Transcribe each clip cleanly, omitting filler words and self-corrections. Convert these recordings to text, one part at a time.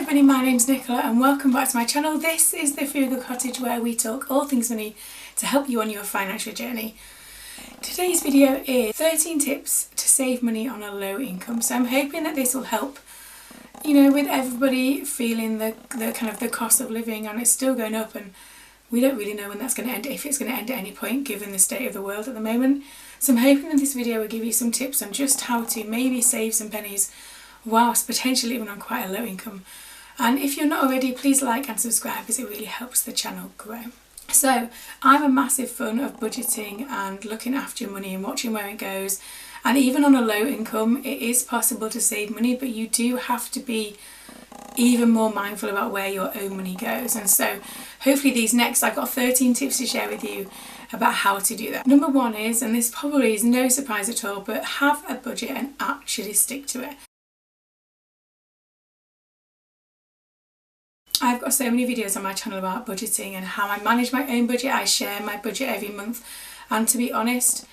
everybody, my name's Nicola and welcome back to my channel. This is the Frugal Cottage, where we talk all things money to help you on your financial journey. Today's video is 13 tips to save money on a low income. So I'm hoping that this will help, with everybody feeling the cost of living, and it's still going up, and we don't really know when that's going to end, if it's going to end at any point given the state of the world at the moment. So I'm hoping that this video will give you some tips on just how to maybe save some pennies whilst potentially living on quite a low income. And if you're not already, please like and subscribe, because it really helps the channel grow. So I'm a massive fan of budgeting and looking after your money and watching where it goes. And even on a low income, it is possible to save money, but you do have to be even more mindful about where your own money goes. And so hopefully I've got 13 tips to share with you about how to do that. Number one is, and this probably is no surprise at all, but have a budget and actually stick to it. I've got so many videos on my channel about budgeting and how I manage my own budget. I share my budget every month, and to be honest,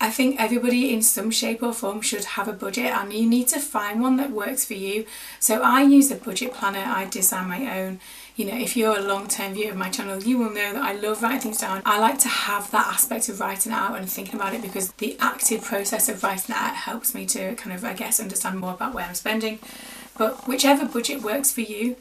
I think everybody in some shape or form should have a budget, and you need to find one that works for you. So I use a budget planner. I design my own. If you're a long-term viewer of my channel, you will know that I love writing things down. I like to have that aspect of writing it out and thinking about it, because the active process of writing it out helps me to understand more about where I'm spending. But whichever budget works for you,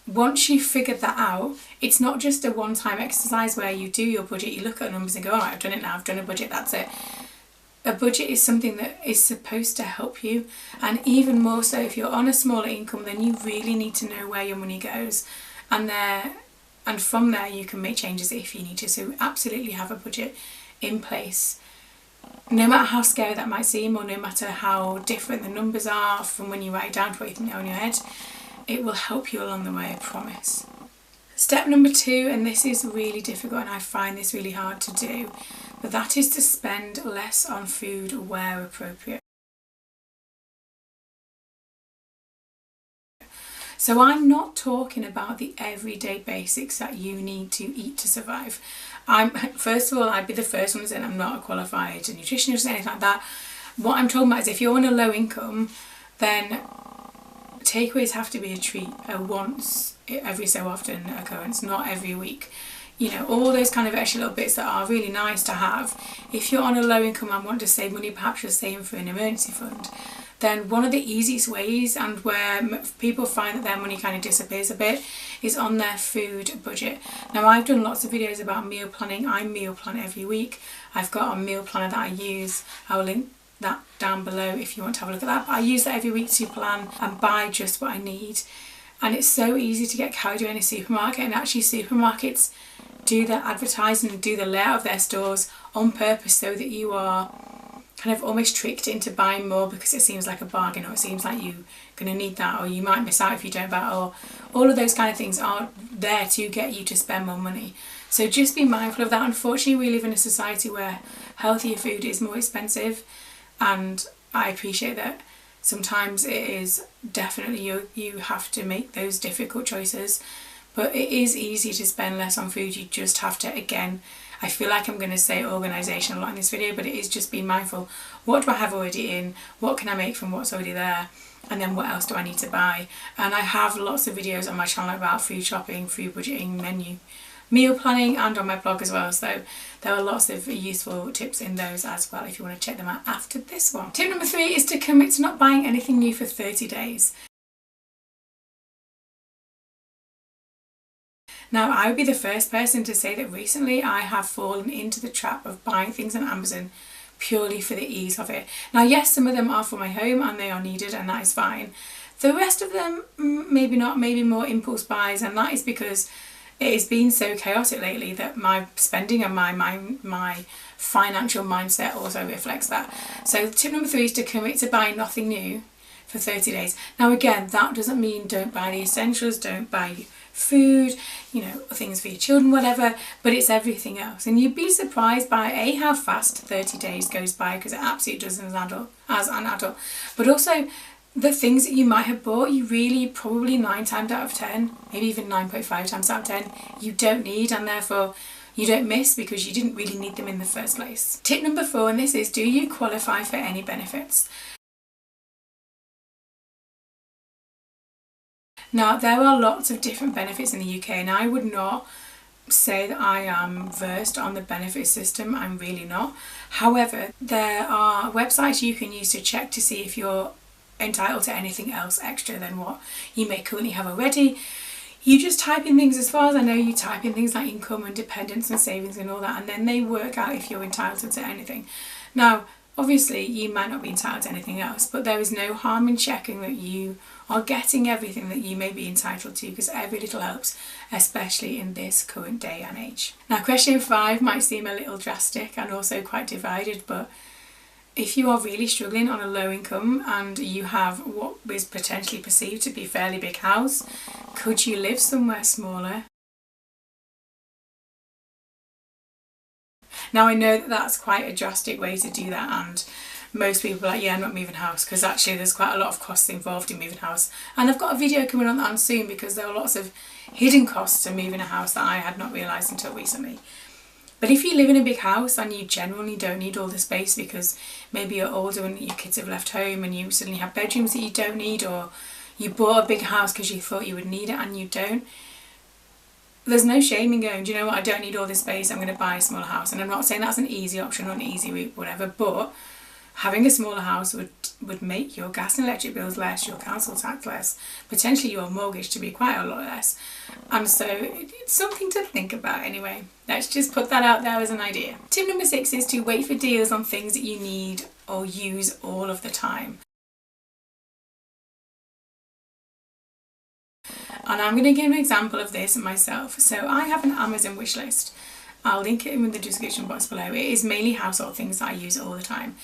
once you've figured that out, it's not just a one-time exercise where you do your budget, you look at numbers and go, all right, I've done it now, I've done a budget, that's it. A budget is something that is supposed to help you, and even more so if you're on a smaller income, then you really need to know where your money goes, and from there you can make changes if you need to. So absolutely have a budget in place. No matter how scary that might seem, or no matter how different the numbers are from when you write it down to what you think they are in your head, it will help you along the way, I promise. Step number 2, and this is really difficult and I find this really hard to do, but that is to spend less on food where appropriate. So I'm not talking about the everyday basics that you need to eat to survive. First of all, I'd be the first one to say I'm not a qualified nutritionist or anything like that. What I'm talking about is if you're on a low income, then takeaways have to be a treat, a once every so often occurrence, not every week. All those kind of extra little bits that are really nice to have. If you're on a low income and want to save money, perhaps you're saving for an emergency fund, then one of the easiest ways, and where people find that their money kind of disappears a bit, is on their food budget. Now, I've done lots of videos about meal planning. I meal plan every week. I've got a meal planner that I use. I'll link that down below if you want to have a look at that. But I use that every week to plan and buy just what I need. And it's so easy to get carried away in a supermarket, and actually supermarkets do their advertising and do the layout of their stores on purpose so that you are kind of almost tricked into buying more because it seems like a bargain, or it seems like you're going to need that, or you might miss out if you don't buy it, or all of those kind of things are there to get you to spend more money. So just be mindful of that. Unfortunately, we live in a society where healthier food is more expensive, and I appreciate that sometimes it is definitely you have to make those difficult choices, but it is easy to spend less on food. You just have to, again, I feel like I'm going to say organisation a lot in this video, but it is just being mindful. What do I have already in? What can I make from what's already there? And then what else do I need to buy? And I have lots of videos on my channel about food shopping, food budgeting, meal planning, and on my blog as well. So there are lots of useful tips in those as well if you want to check them out after this one. Tip number 3 is to commit to not buying anything new for 30 days. Now, I would be the first person to say that recently I have fallen into the trap of buying things on Amazon purely for the ease of it. Now, yes, some of them are for my home and they are needed, and that is fine. The rest of them, maybe not, maybe more impulse buys, and that is because it has been so chaotic lately that my spending and my financial mindset also reflects that. So tip number 3 is to commit to buying nothing new for 30 days. Now, again, that doesn't mean don't buy the essentials, don't buy food, things for your children, whatever, but it's everything else. And you'd be surprised by how fast 30 days goes by, because it absolutely does as an adult. But also the things that you might have bought, you really probably 9 times out of 10, maybe even 9.5 times out of 10, you don't need, and therefore you don't miss because you didn't really need them in the first place. Tip number 4, and this is, do you qualify for any benefits? Now, there are lots of different benefits in the UK, and I would not say that I am versed on the benefit system. I'm really not. However, there are websites you can use to check to see if you're entitled to anything else extra than what you may currently have already. You just type in things, as far as I know, you type in things like income and dependents and savings and all that, and then they work out if you're entitled to anything. Now, obviously, you might not be entitled to anything else, but there is no harm in checking that you are getting everything that you may be entitled to, because every little helps, especially in this current day and age. Now, question 5 might seem a little drastic and also quite divided, but if you are really struggling on a low income and you have what is potentially perceived to be a fairly big house, could you live somewhere smaller? Now, I know that that's quite a drastic way to do that, and most people are like, yeah, I'm not moving house, because actually there's quite a lot of costs involved in moving house. And I've got a video coming on that soon, because there are lots of hidden costs to moving a house that I had not realised until recently. But if you live in a big house and you genuinely don't need all the space because maybe you're older and your kids have left home and you suddenly have bedrooms that you don't need, or you bought a big house because you thought you would need it and you don't, there's no shame in going, do you know what, I don't need all this space, I'm going to buy a smaller house. And I'm not saying that's an easy option or an easy route, whatever, but having a smaller house would make your gas and electric bills less, your council tax less, potentially your mortgage to be quite a lot less. And so it's something to think about anyway. Let's just put that out there as an idea. Tip number 6 is to wait for deals on things that you need or use all of the time. And I'm going to give an example of this myself. So I have an Amazon wish list. I'll link it in the description box below. It is mainly household things that I use all the time.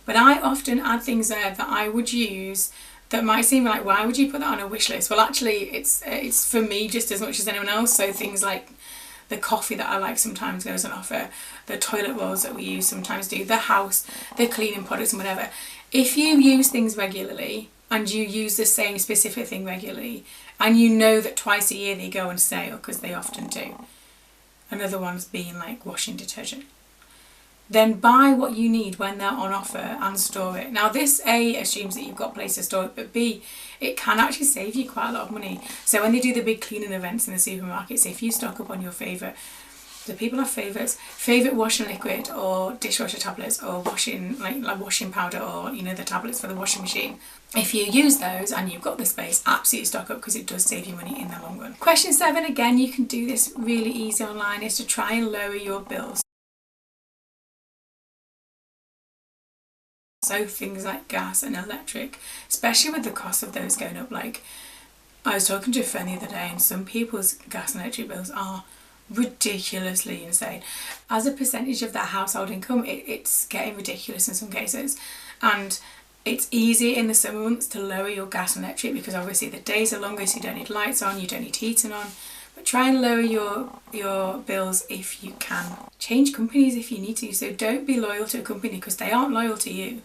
But I often add things there that I would use that might seem like, why would you put that on a wish list? Well, actually, it's for me just as much as anyone else. So things like the coffee that I like sometimes goes on offer, the toilet rolls that we use sometimes do, the house, the cleaning products and whatever. If you use things regularly and you use the same specific thing regularly, and you know that twice a year they go on sale, because they often do, another one's being like washing detergent, then buy what you need when they're on offer and store it. Now, this A assumes that you've got a place to store it, but B, it can actually save you quite a lot of money. So when they do the big cleaning events in the supermarkets, if you stock up on your favourite, do people have favourites? Favourite washing liquid or dishwasher tablets or washing like washing powder, or the tablets for the washing machine. If you use those and you've got the space, absolutely stock up, because it does save you money in the long run. Question 7, again, you can do this really easy online, is to try and lower your bills. So things like gas and electric, especially with the cost of those going up. Like, I was talking to a friend the other day, and some people's gas and electric bills are ridiculously insane. As a percentage of their household income, it's getting ridiculous in some cases. And it's easy in the summer months to lower your gas and electric, because obviously the days are longer, so you don't need lights on, you don't need heating on. But try and lower your bills if you can. Change companies if you need to. So don't be loyal to a company, because they aren't loyal to you.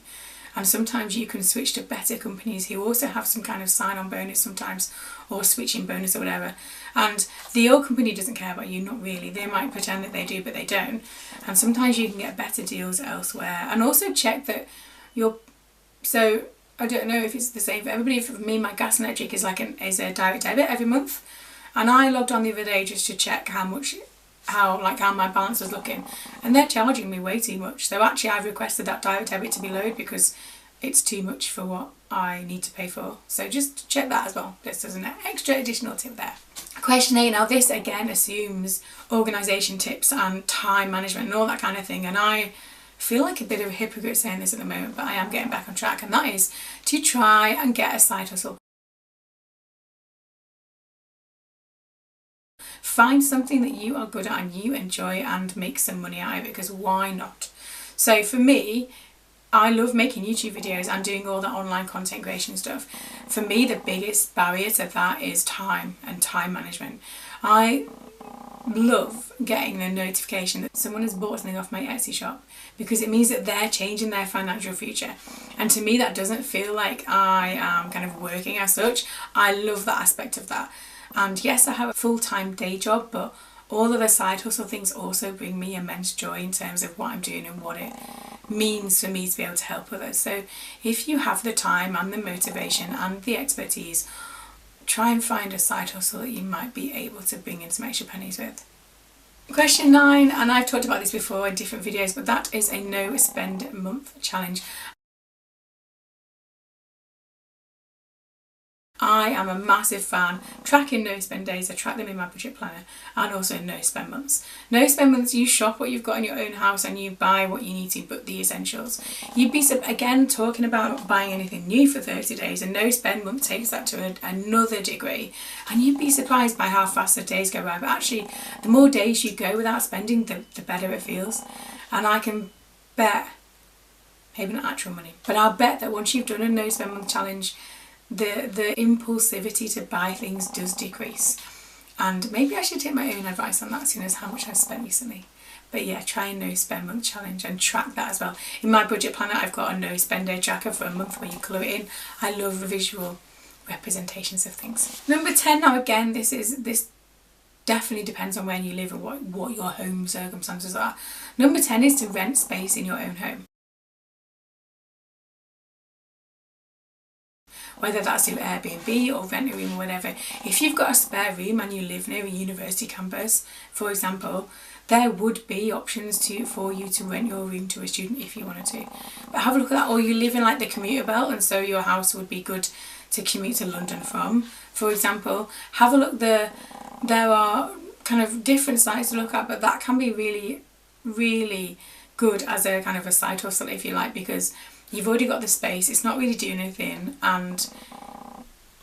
And sometimes you can switch to better companies who also have some kind of sign-on bonus sometimes, or switching bonus or whatever. And the old company doesn't care about you, not really. They might pretend that they do, but they don't. And sometimes you can get better deals elsewhere. And also check that so I don't know if it's the same for everybody. For me, my gas and electric is is a direct debit every month. And I logged on the other day just to check how my balance was looking, and they're charging me way too much. So actually I've requested that direct debit to be lowered, because it's too much for what I need to pay for. So just check that as well. This is an extra additional tip there. Question 8, now this again assumes organisation tips and time management and all that kind of thing, and I feel like a bit of a hypocrite saying this at the moment, but I am getting back on track, and that is to try and get a side hustle. Find something that you are good at and you enjoy and make some money out of it, because why not? So for me, I love making YouTube videos and doing all that online content creation stuff. For me, the biggest barrier to that is time and time management. I love getting the notification that someone has bought something off my Etsy shop, because it means that they're changing their financial future. And to me, that doesn't feel like I am kind of working as such. I love that aspect of that. And yes, I have a full-time day job, but all of the side hustle things also bring me immense joy in terms of what I'm doing and what it means for me to be able to help others. So if you have the time and the motivation and the expertise, try and find a side hustle that you might be able to bring in some extra pennies with. Question 9, and I've talked about this before in different videos, but that is a no spend month challenge. I am a massive fan tracking no spend days. I track them in my budget planner, and also no spend months. No spend months, you shop what you've got in your own house and you buy what you need to, but the essentials. You'd be, again, talking about buying anything new for 30 days, and no spend month takes that to another degree, and you'd be surprised by how fast the days go by. But actually, the more days you go without spending, the better it feels. And I can bet, maybe not actual money, but I'll bet that once you've done a no spend month challenge, the impulsivity to buy things does decrease. And maybe I should take my own advice on that, seeing as how much I've spent recently. But yeah, try a no spend month challenge and track that as well. In my budget planner, I've got a no spend day tracker for a month where you colour it in. I love the visual representations of things. Number 10, now again, this definitely depends on where you live and what your home circumstances are. Number 10 is to rent space in your own home. Whether that's through Airbnb or rent a room or whatever. If you've got a spare room and you live near a university campus, for example, there would be options for you to rent your room to a student if you wanted to. But have a look at that. Or you live in like the commuter belt, and so your house would be good to commute to London from, for example. Have a look there. There are kind of different sites to look at, but that can be really, really good as a kind of a side hustle, if you like, because you've already got the space, it's not really doing anything, and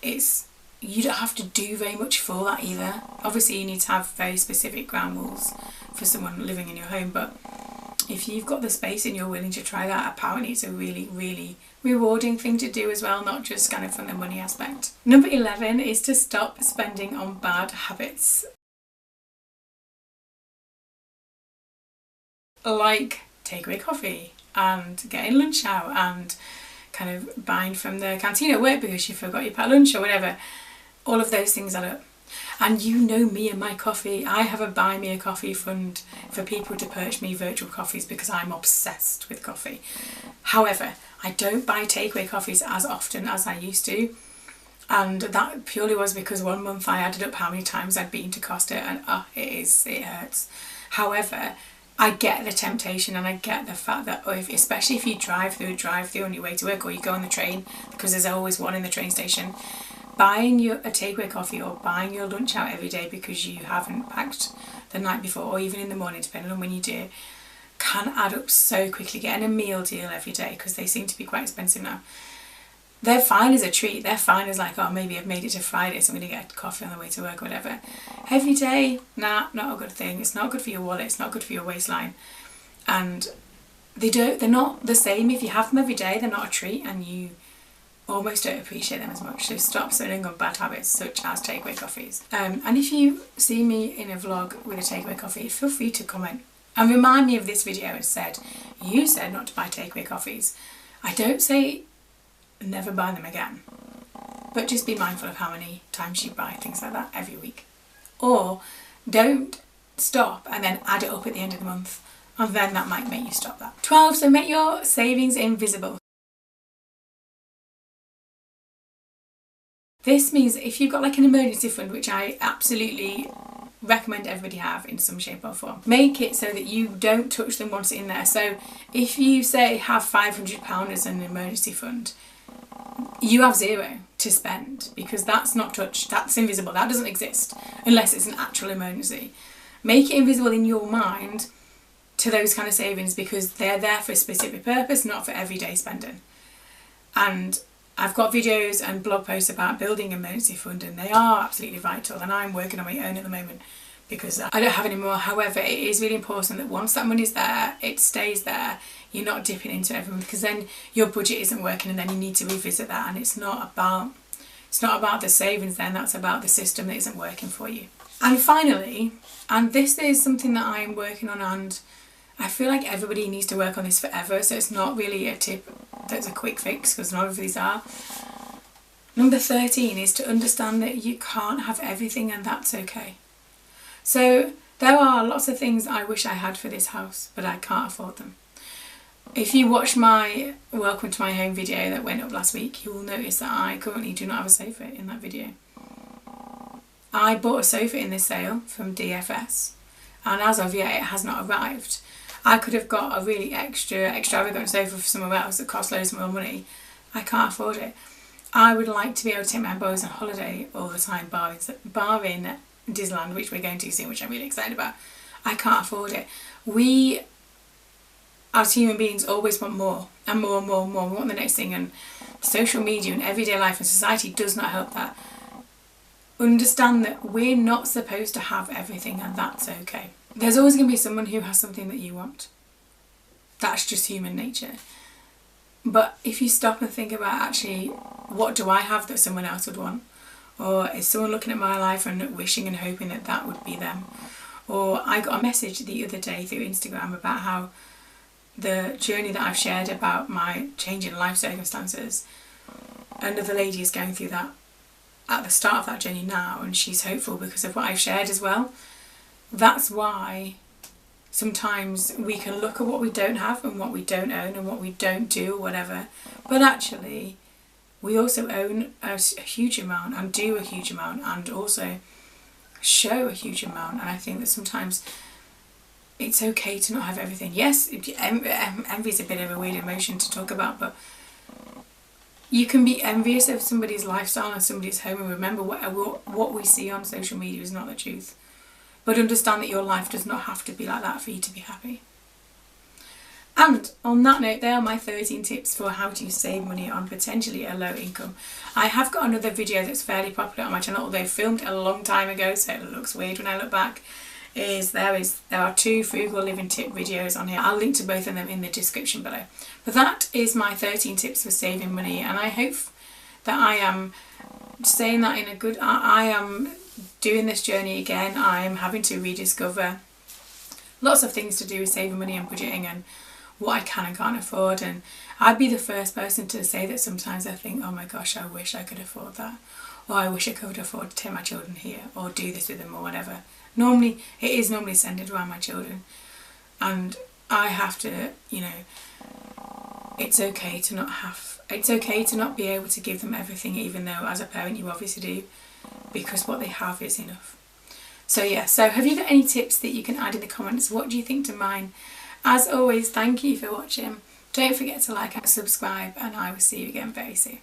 you don't have to do very much for that either. Obviously you need to have very specific ground rules for someone living in your home, but if you've got the space and you're willing to try that, apparently it's a really, really rewarding thing to do as well, not just kind of from the money aspect. Number 11 is to stop spending on bad habits. Like takeaway coffee, and getting lunch out, and kind of buying from the canteen at work because you forgot your packed lunch or whatever. All of those things add up. And you know me and my coffee. I have a buy me a coffee fund for people to purchase me virtual coffees because I'm obsessed with coffee. However, I don't buy takeaway coffees as often as I used to, and that purely was because one month I added up how many times I'd been to Costa, and it hurts. However, I get the temptation, and I get the fact that especially if you drive through on your way to work, or you go on the train, because there's always one in the train station, buying a takeaway coffee or buying your lunch out every day because you haven't packed the night before, or even in the morning, depending on when you do, can add up so quickly. Getting a meal deal every day, because they seem to be quite expensive now, they're fine as a treat. They're fine as like, oh, maybe I've made it to Friday, so I'm going to get a coffee on the way to work or whatever. Every day, nah, not a good thing. It's not good for your wallet. It's not good for your waistline. And they're not the same. If you have them every day, they're not a treat, and you almost don't appreciate them as much. So stop spending on bad habits such as takeaway coffees. And if you see me in a vlog with a takeaway coffee, feel free to comment and remind me of this video and said, you said not to buy takeaway coffees. I don't say never buy them again, but just be mindful of how many times you buy things like that every week. Or don't stop and then add it up at the end of the month, and then that might make you stop that. 12, so make your savings invisible. This means if you've got like an emergency fund, which I absolutely recommend everybody have in some shape or form, make it so that you don't touch them once it's in there. So if you say have £500 as an emergency fund, you have zero to spend, because that's not touched, that's invisible, that doesn't exist unless it's an actual emergency. Make it invisible in your mind to those kind of savings, because they're there for a specific purpose, not for everyday spending. And I've got videos and blog posts about building an emergency fund, and they are absolutely vital, and I'm working on my own at the moment because I don't have any more. However, it is really important that once that money's there, it stays there. You're not dipping into everything, because then your budget isn't working, and then you need to revisit that, and it's not about the savings then, that's about the system that isn't working for you. And finally, and this is something that I'm working on, and I feel like everybody needs to work on this forever, so it's not really a tip that's a quick fix, because none of these are. Number 13 is to understand that you can't have everything, and that's okay. So there are lots of things I wish I had for this house, but I can't afford them. If you watch my welcome to my home video that went up last week, you will notice that I currently do not have a sofa in that video. I bought a sofa in this sale from DFS, and as of yet it has not arrived. I could have got a really extravagant sofa for somewhere else that costs loads more money. I can't afford it. I would like to be able to take my boys on holiday all the time, barring Disneyland, which we're going to soon, which I'm really excited about. I can't afford it. We, as human beings, always want more and more and more and more. We want the next thing, and social media and everyday life and society does not help that. Understand that we're not supposed to have everything, and that's okay. There's always going to be someone who has something that you want. That's just human nature. But if you stop and think about, actually, what do I have that someone else would want? Or is someone looking at my life and wishing and hoping that that would be them? Or I got a message the other day through Instagram about how the journey that I've shared about my change in life circumstances, another lady is going through that at the start of that journey now, and she's hopeful because of what I've shared as well. That's why sometimes we can look at what we don't have and what we don't own and what we don't do or whatever, but actually we also own a huge amount and do a huge amount and also show a huge amount. And I think that sometimes it's okay to not have everything. Yes, envy is a bit of a weird emotion to talk about, but you can be envious of somebody's lifestyle and somebody's home, and remember what we see on social media is not the truth. But understand that your life does not have to be like that for you to be happy. And on that note, there are my 13 tips for how to save money on potentially a low income. I have got another video that's fairly popular on my channel, although filmed a long time ago, so it looks weird when I look back. There are 2 frugal living tip videos on here. I'll link to both of them in the description below. But that is my 13 tips for saving money, and I hope that I am saying that in a good... I am doing this journey again. I'm having to rediscover lots of things to do with saving money and budgeting and what I can and can't afford. And I'd be the first person to say that sometimes I think, oh my gosh, I wish I could afford that, or I wish I could afford to take my children here or do this with them or whatever. It is normally centered around my children, and I have to, it's okay to not be able to give them everything, even though as a parent you obviously do, because what they have is enough. So yeah, so have you got any tips that you can add in the comments? What do you think to mine? As always, thank you for watching. Don't forget to like and subscribe, and I will see you again very soon.